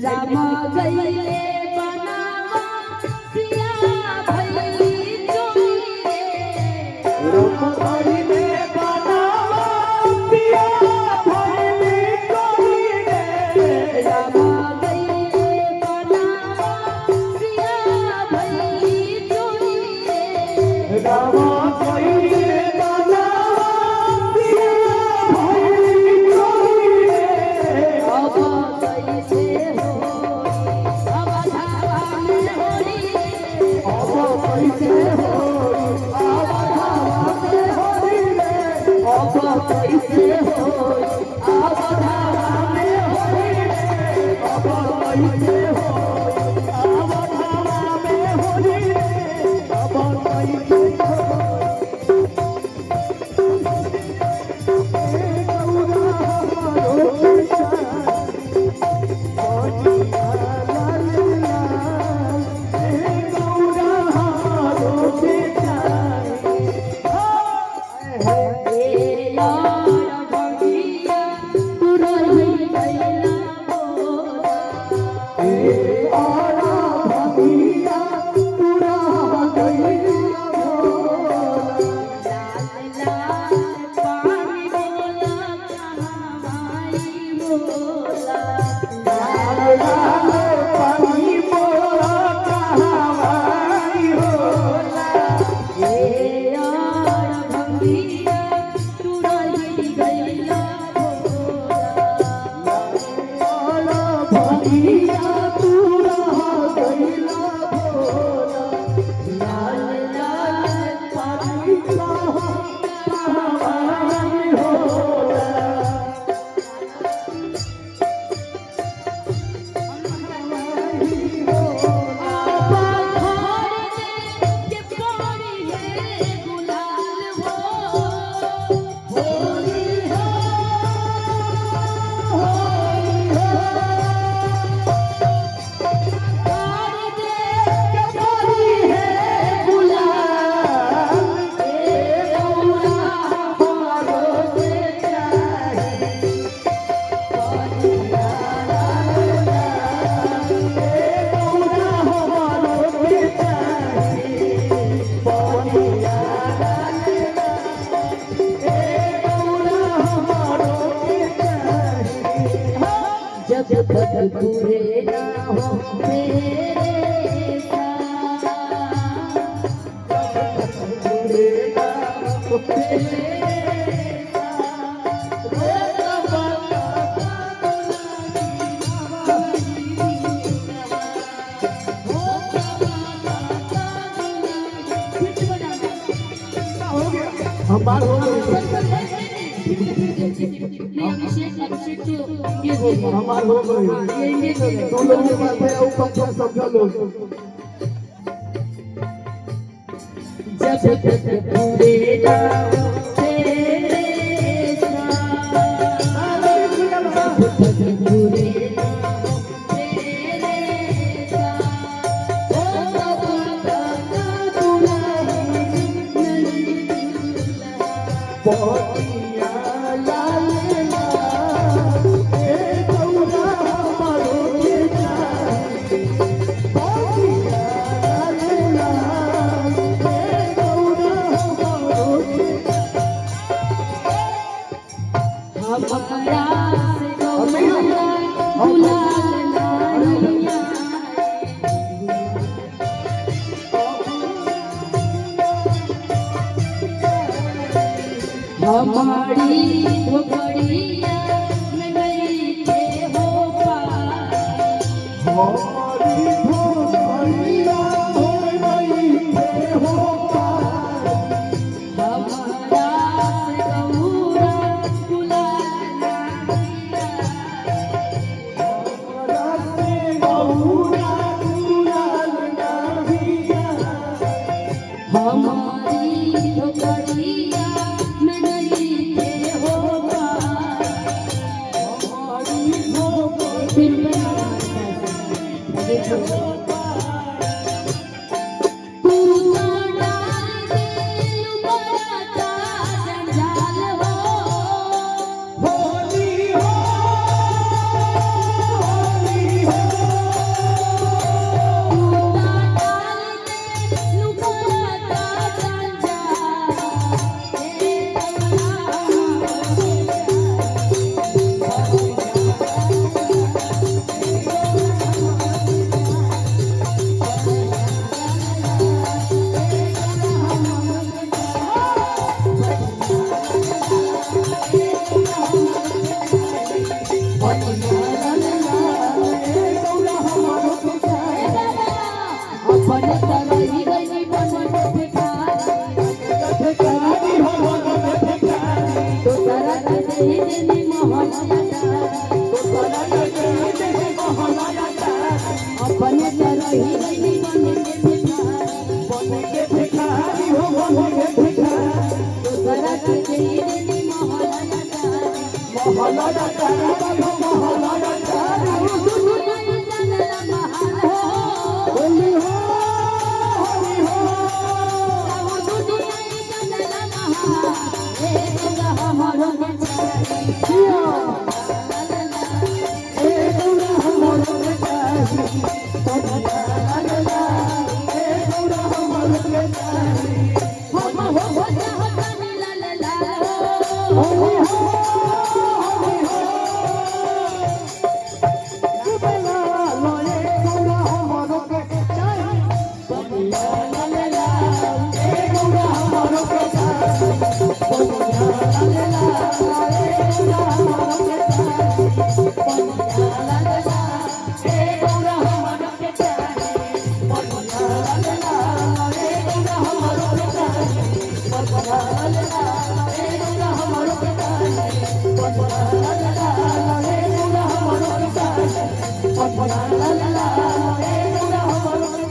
राम गईले बनावा सिया भई चोरी राम गईले बनावा सिया भई चोरी राम गईले बनावा सिया भई चोरी राम गईले बनावा सिया भई चोरी अब कैसे हो अब धावा में होली अब कैसे हो अब धावा में होली रे अब कैसे हो अब धावा में होली रे अब कैसे हो अब धावा में होली रे अब कैसे हो जब तक पूरे ना हो मेरे साथ पूरे ना हो मेरे हमार हो हमार हो गई दो लोग के बात है और पंखा समझा लो जब तक पूरे ना हो तेरे साथ जब तक पूरे ना हो तेरे साथ ओ तब तक तुम्हारी बोलिया लाल लाल ए गौरा हमारो के जाए बोलिया लाल लाल ए गौरा हमारो के हमारा से गौरा गुलाल नहीं आए हमारी झोपड़िया में नहीं थे हो पाए हमारी भोलिया हो गई थे हो पाए हमारा से गौरा गुलाल नहीं आए हमारा से गौरा गुलाल नहीं आए हमारी झोपड़िया में नहीं थे हो पाए हमारी झोपड़ी फिर मैं तू तो डाल दे लुकाता जंजाल हो होली हो होली हो देने मोहल्ला दोसरा के दे दे मोहल्ला का अपने तरही नहीं बने के भिखारी बने के भिखारी हो बने के भिखारी दोसरा के दे देने मोहल्ला मोहल्ला का मोहल्ला का दुनिया जनला महान हो होली हो होली हो दुनिया जनला महान ए गंगा हमारो के चारी किया ए गौरा हमरो के चाही ला ला ला ए गौरा हमरो के चाही हम हो चाहता ला ला ला होली हो होली हो बेला लोए गौरा हमरो के चाही ला ला ला ए गौरा हमरो के चाही ला ला ला ए गौरा हमरो के चाही ला ला ला ए गौरा हमरो के चाही ला ला ला ए गौरा हमरो के चाही ला ला ला ए गौरा हमरो के चाही ला ला ला ए गौरा हमरो के चाही ला ला ला ए गौरा हमरो के